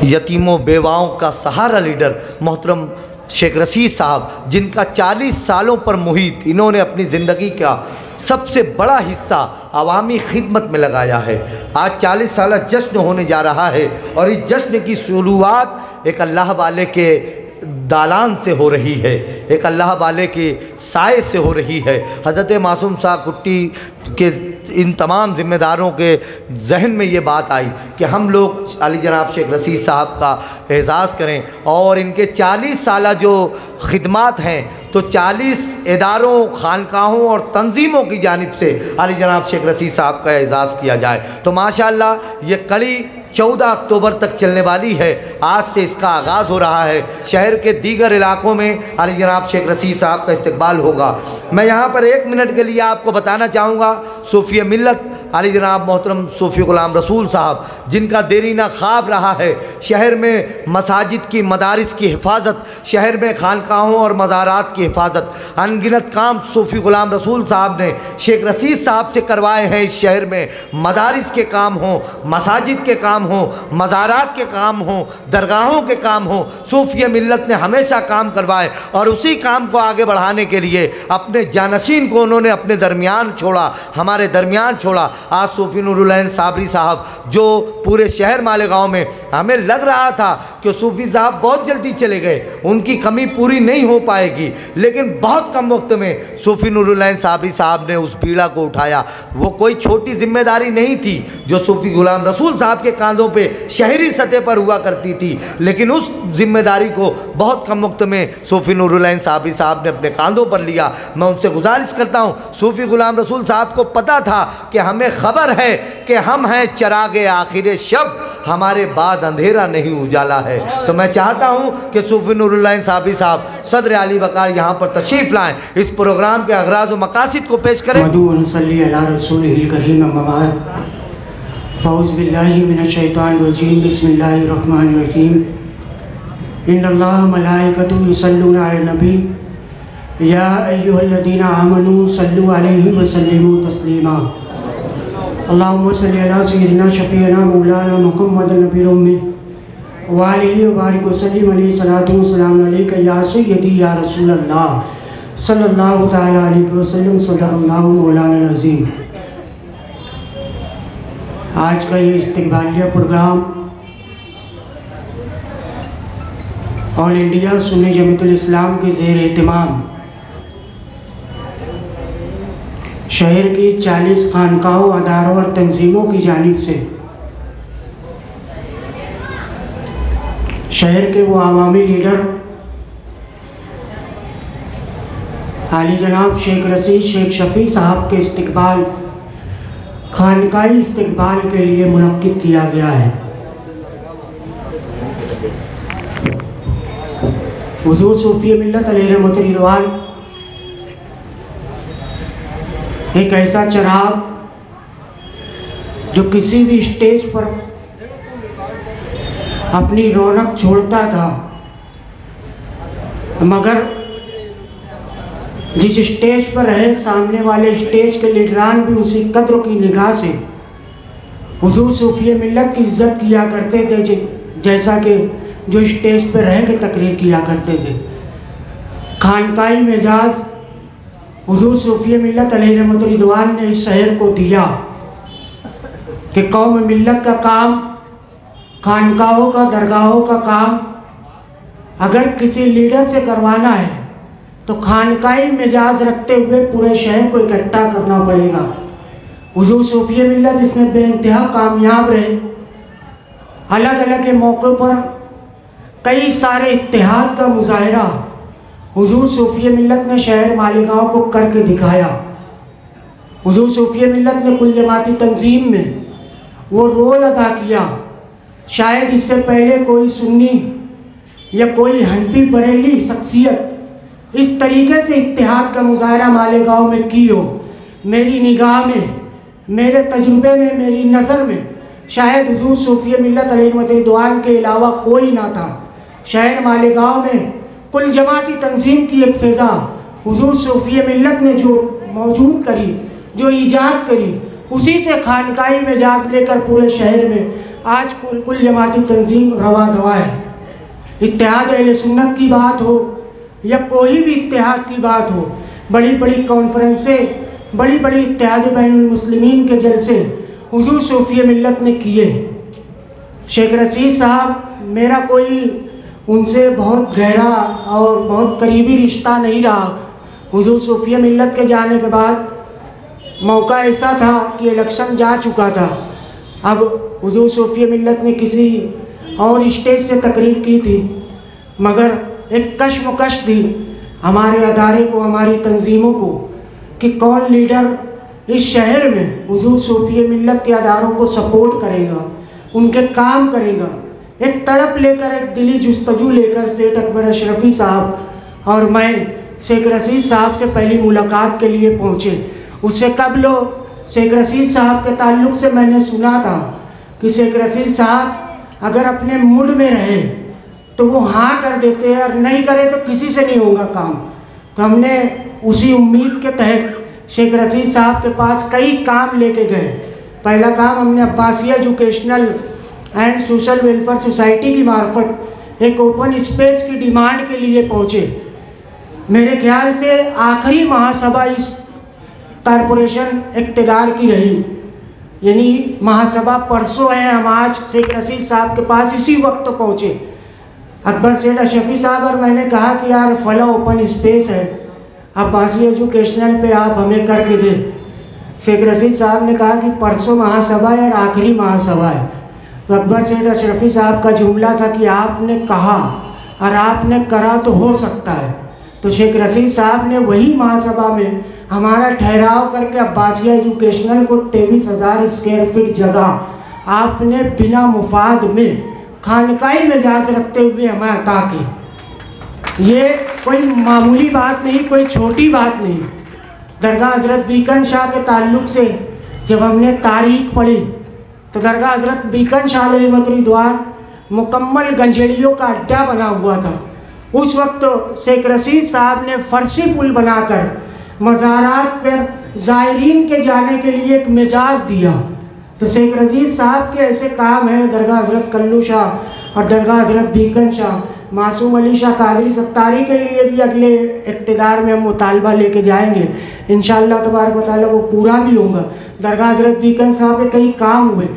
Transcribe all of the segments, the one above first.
यतीमों बेवाओं का सहारा लीडर मोहतरम शेख रशीद साहब, जिनका 40 सालों पर मुहित इन्होंने अपनी ज़िंदगी का सबसे बड़ा हिस्सा अवामी खिदमत में लगाया है। आज 40 साल जश्न होने जा रहा है और इस जश्न की शुरुआत एक अल्लाह वाले के दालान से हो रही है, एक अल्लाह वाले के साए से हो रही है। हज़रत मासूम शाह कुट्टी के इन तमाम ज़िम्मेदारों के जहन में ये बात आई कि हम लोग अली जनाब शेख रशीद साहब का एजाज़ करें और इनके 40 साल जो खिदमात हैं तो 40 इदारों, खानकाहों और तंजीमों की जानिब से अली जनाब शेख रशीद साहब का एजाज़ किया जाए। तो माशाअल्लाह ये कड़ी 14 अक्टूबर तक चलने वाली है। आज से इसका आगाज़ हो रहा है। शहर के दीगर इलाकों में अली जनाब शेख रशीद साहब का इस्तकबाल होगा। मैं यहाँ पर 1 मिनट के लिए आपको बताना चाहूँगा, सूफ़ी मिल्लत अली जनाब मोहतरम सूफ़ी ग़ुलाम रसूल साहब, जिनका देरीना ख्वाब रहा है शहर में मसाजिद की, मदारिस की हिफाजत, शहर में खानकाहों और मज़ारात की हिफाजत, अनगिनत काम सूफ़ी ग़ुलाम रसूल साहब ने शेख रशीद साहब से करवाए हैं। इस शहर में मदारिस के काम हों, मसाजिद के काम हों, मज़ारात के काम हों, दरगाहों के काम हों, सूफ़ी मिल्लत ने हमेशा काम करवाए और उसी काम को आगे बढ़ाने के लिए अपने जानशीन को उन्होंने अपने दरमियान छोड़ा, हमारे दरमियान छोड़ा। आज सूफ़ी नूरुल साबरी साहब, जो पूरे शहर मालेगांव में हमें लग रहा था कि सूफ़ी साहब बहुत जल्दी चले गए, उनकी कमी पूरी नहीं हो पाएगी, लेकिन बहुत कम वक्त में सूफ़ी नूरुल साबरी साहब ने उस पीड़ा को उठाया। वो कोई छोटी जिम्मेदारी नहीं थी जो सूफ़ी ग़ुलाम रसूल साहब के कांधों पे शहरी सतह पर हुआ करती थी, लेकिन उस जिम्मेदारी को बहुत कम वक्त में सूफ़ी नूरुल साबरी साहब ने अपने कांधों पर लिया। मैं उनसे गुजारिश करता हूँ, सूफ़ी ग़ुलाम रसूल साहब को पता था कि हमें खबर है कि हम हैं चिरागे आखिर शब, हमारे बाद अंधेरा नहीं उजाला है। तो मैं चाहता हूं कि सूफ़ी नूरुल साबरी साहब सदर आली वक़ार यहाँ पर तशरीफ़ लाएं, इस प्रोग्राम के अगराज़ व मकासिद को पेश करें। फ़ौज़ बिल्लाहि मिनश्शैतानिर्रजीम, बिस्मिल्लाहिर्रहमानिर्रहीम। इन्नल्लाह मलाइकतुहु युसल्लूना अलन नबी या अय्युहल्लज़ीना आमनू सल्लु अलैहि व सल्लिमू तस्लीमा। अल्लाहुम्मा सल्लि अला सय्यिदिना शफ़ीअना मौलाना मुहम्मदिन नबील उम्मी व आलिहि व बारिक व सल्लिम अलैहि सलातु व सलाम अलैका या सय्यदी या रसूल अल्लाह सल्लल्लाहु तआला अलैहि व सल्लम। सल्लल्लाहु मौलाना अज़ीम। आज का ये इस्तक़बालिया program all India Sunni Jamiatul Islam के ज़ेर एहतिमाम शहर की 40 खानकाहों, अदारों और तंजीमों की जानिब से शहर के वो अवामी लीडर आली जनाब शेख रशीद शेख शफ़ी साहब के इस्तकबाल, खानकाई इस्तकबाल के लिए मुनक्किद किया गया है। हुज़ूर सूफ़ी मिल्लत अलैहि रहमत रिज़वान एक ऐसा चिराग जो किसी भी स्टेज पर अपनी रौनक छोड़ता था, मगर जिस स्टेज पर रहे सामने वाले स्टेज के लीडरान भी उसी कद्र की निगाह से हुज़ूर सूफ़ी मिल्लत की इज़्ज़त किया करते थे, जैसा कि जो स्टेज पर रह के तकरीर किया करते थे। खानकाई मिजाज हुज़ूर सूफ़ी मिल्लत अलैहि रहमत रिज़वान ने इस शहर को दिया कि कौम मिल्लत का काम, खानकाहों का, दरगाहों का काम अगर किसी लीडर से करवाना है तो खानकाई मिजाज रखते हुए पूरे शहर को इकट्ठा करना पड़ेगा। हुज़ूर सूफ़ी मिल्लत इसमें बेइंतहा कामयाब रहे। अलग अलग के मौक़ों पर कई सारे इत्तेहाद का मुज़ाहिरा हुज़ूर सूफ़ी मिल्लत ने शहर मालेगांव को करके दिखाया। हुज़ूर सूफ़ी मिल्लत ने कुल जमाती तंजीम में वो रोल अदा किया, शायद इससे पहले कोई सुन्नी या कोई हनफी बरेली शख्सियत इस तरीके से इत्तेहाद का मुज़ाहिरा मालेगांव में की हो। मेरी निगाह में, मेरे तजुर्बे में, मेरी नज़र में शायद हुज़ूर सूफ़ी मिल्लत अलैहि रहमत के अलावा कोई ना था। शहर मालेगांव में कुल जमाती तंजीम की एक फ़िज़ा हुज़ूर सूफ़ी मिल्लत ने जो मौजूद करी, जो ईजाद करी, उसी से खानकाई मिजाज लेकर पूरे शहर में आज कुल जमाती तंजीम रवा दवा है। इत्तेहाद अहले सुन्नत की बात हो या कोई भी इत्तेहाद की बात हो, बड़ी बड़ी कॉन्फ्रेंसें, बड़ी बड़ी इत्तेहाद बैनुल मुस्लिमीन के जलसे हुजूर सूफी मिल्लत ने किए। शेख रशीद साहब, मेरा कोई उनसे बहुत गहरा और बहुत करीबी रिश्ता नहीं रहा। हुजूर सूफी मिल्लत के जाने के बाद मौका ऐसा था कि इलेक्शन जा चुका था। अब हुजूर सूफी मिल्लत ने किसी और स्टेज से तकरीर की थी, मगर एक कश्मकश थी हमारे अदारे को, हमारी तंजीमों को, कि कौन लीडर इस शहर में हुजूर सूफी मिल्लत के अदारों को सपोर्ट करेगा, उनके काम करेगा। एक तड़प लेकर, एक दिली जुस्तजू लेकर सेठ अकबर अशरफी साहब और मैं शेख रशीद साहब से पहली मुलाकात के लिए पहुँचे। उससे कबल शेख रशीद साहब के ताल्लुक़ से मैंने सुना था कि शेख रशीद साहब अगर अपने मूड में रहे तो वो हाँ कर देते हैं और नहीं करे तो किसी से नहीं होगा काम। तो हमने उसी उम्मीद के तहत शेख रशीद साहब के पास कई काम लेके गए। पहला काम हमने Abbasia educational and social welfare society की मार्फत एक ओपन स्पेस की डिमांड के लिए पहुँचे। मेरे ख्याल से आखिरी महासभा इस कॉरपोरेशन इक़्तिदार की रही, यानी महासभा परसों है। हम आज शेख रशीद साहब के पास इसी वक्त पहुँचे। अकबर सेठ अशरफी साहब और मैंने कहा कि यार फला ओपन स्पेस है, अब्बासिया एजुकेशनल पे आप हमें करके दें। शेख रशीद साहब ने कहा कि परसों महासभा है और आखिरी महासभा है। तो अकबर सेठ अशरफी साहब का जुमला था कि आपने कहा और आपने करा तो हो सकता है। तो शेख रशीद साहब ने वही महासभा में हमारा ठहराव करके अब्बासिया एजुकेशनल को 23,000 स्क्वायर फीट जगह आपने बिना मुफाद में खानकाई मिजाज रखते हुए हमें अता की। ये कोई मामूली बात नहीं, कोई छोटी बात नहीं। दरगाह हज़रत बीकन शाह के ताल्लुक़ से जब हमने तारीख पढ़ी तो दरगाह हज़रत बीकन शाह रिदवान मुकम्मल गंजेड़ियों का अड्डा बना हुआ था। उस वक्त शेख रशीद साहब ने फर्शी पुल बनाकर मज़ारात पर ज़ायरीन के जाने के लिए एक मिजाज दिया। तो शेख रशीद साहब के ऐसे काम हैं, दरगाह हज़रत कल्लू शाह और दरगाह हज़रत बीकन शाह, मासूम अली शाह कादरी सत्तारी के लिए भी अगले इक़्तिदार में हम मुतालबा लेके जाएंगे इंशाअल्लाह तबारक व तआला, वो पूरा भी होगा। दरगाह हज़रत बीकन साहब पे कई काम हुए।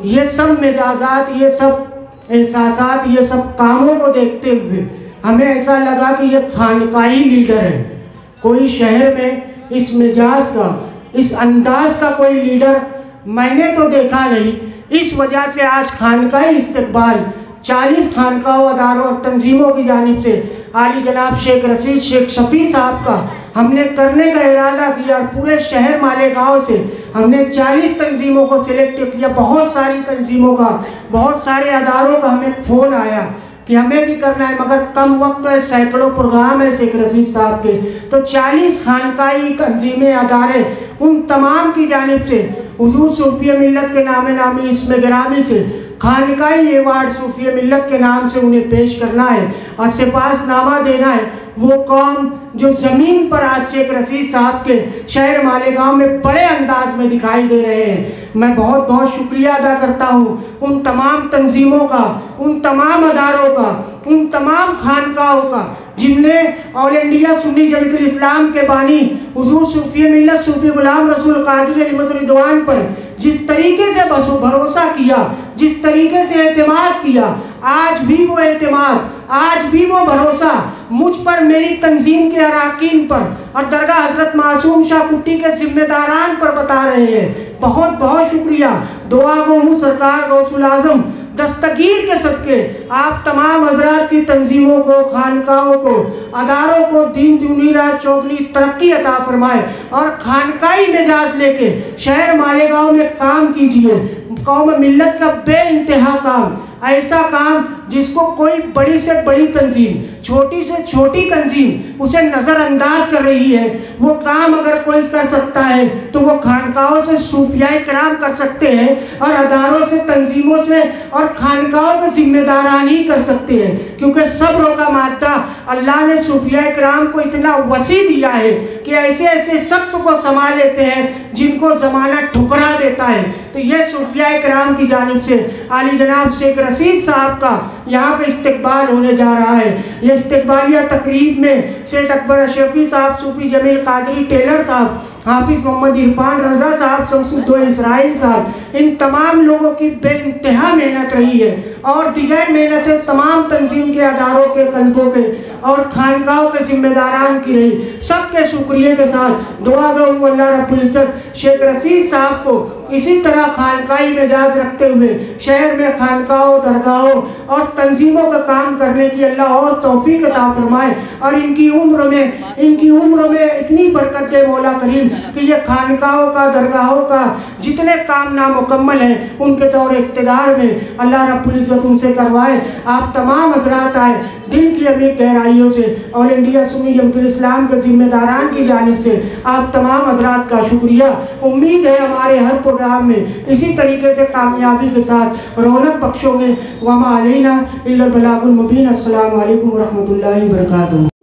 ये सब मिजाजात, ये सब एहसासात, ये सब कामों को देखते हुए हमें ऐसा लगा कि ये खानकाही लीडर है। कोई शहर में इस मिजाज का, इस अंदाज का कोई लीडर मैंने तो देखा नहीं। इस वजह से आज खानकाही इस्तकबाल 40 खानकाओं, अदारों और तंजीमों की जानिब से आली जनाब शेख रशीद शेख शफी साहब का हमने करने का इरादा किया। पूरे शहर मालेगांव से हमने 40 तंजीमों को सिलेक्ट किया। बहुत सारी तंजीमों का, बहुत सारे अदारों का हमें फ़ोन आया कि हमें भी करना है, मगर कम वक्त है, सैकड़ों प्रोग्राम है शेख रशीद साहब के। तो 40 खानकाई तंजीमें, अदारे, उन तमाम की जानिब से हुजूर सूफी मिल्लत के नामे नामी इसमें गिरामी से खानकाई अवार्ड सूफी मिल्लत के नाम से उन्हें पेश करना है और सिपासनामा देना है। वो कौम जो ज़मीन पर आज शेख रशीद साहब के शहर मालेगांव में बड़े अंदाज में दिखाई दे रहे हैं। मैं बहुत बहुत शुक्रिया अदा करता हूँ उन तमाम तंजीमों का, उन तमाम अदारों का, उन तमाम खानकाओं का जिनने ऑल इंडिया सुन्नी जमीयतुल इस्लाम के बानी हुजूर सूफी मिल्लत सूफी गुलाम रसूल कादरी रिदवान पर जिस तरीके से भरोसा किया, जिस तरीके से एतमाद किया, आज भी वो एतमाद, आज भी वो भरोसा मुझ पर, मेरी तंजीम के अराकीन पर और दरगाह हज़रत मासूम शाह कुट्टी के जिम्मेदारान पर बता रहे हैं। बहुत बहुत शुक्रिया। दुआ गो हूँ सरकार गौसुल आज़म दस्तगीर के सदके आप तमाम हजरात की तंजीमों को, खानकाओं को, अदारों को दीन दुनी रात चौगनी तरक्की अता फरमाए और खानकाई मिजाज लेके शहर मालेगांव में काम कीजिए। कौम मिल्लत का बे इंतहा काम ऐसा काम जिसको कोई बड़ी से बड़ी तंजीम, छोटी से छोटी तंजीम उसे नज़रअंदाज कर रही है, वो काम अगर कोई कर सकता है तो वो खानकाहों से सूफियाए किराम कर सकते हैं, और अदारों से, तंजीमों से और खानकाहों के जिम्मेदारान ही कर सकते हैं। क्योंकि सब्र का मादा अल्लाह ने सूफियाए किराम को इतना वसी दिया है कि ऐसे ऐसे शख्स को संभाल लेते हैं जिनको ज़माना ठुकरा देता है। तो ये सूफियाए किराम की जानिब से आली जनाब शेख रशीद साहब का यहाँ पे इस्तकबाल होने जा रहा है। ये इस्तकबालिया तकरीब में सेठ अकबर अशरफी साहब, सूफी जमील कादरी टेलर साहब, हाफिज़ मोहम्मद इरफान रज़ा साहब, शमसुद्दौला इसराइल साहब, इन तमाम लोगों की बेइंतहा मेहनत रही है, और दीगर मेहनतें तमाम तंजीम के अदारों के, कल्बों के और खानकाहों के जिम्मेदारान की रही। सबके शुक्रिया के साथ दुआ गो अल्लाह रब्बुल इज़्ज़त शेख रशीद साहब को इसी तरह खानकाही मिजाज रखते हुए शहर में खानकाहों, दरगाहों और तंजीमों का काम करने की अल्लाह और तौफीक अता फरमाए, और इनकी उम्र में इतनी बरकत दे मौला करीम कि ये खानकाहों का, दरगाहों का जितने काम नामुकम्मल हैं उनके दौर इक़्तिदार में अल्लाह रब्बुल इज़्ज़त उनसे करवाए। आप तमाम हज़रात आए दिल की अमीर गहराइयों से, ऑल इंडिया सुन्नी जमात इस्लाम के जिम्मेदारान की जानिब से आप तमाम हज़रात का शुक्रिया। उम्मीद है हमारे हर प्रोग्राम में इसी तरीके से कामयाबी के साथ रौनक बख्शोगे। वमा अलैना इल्लल बलागुल मुबीन। अस्सलामु अलैकुम व रहमतुल्लाहि व बरकातुहू।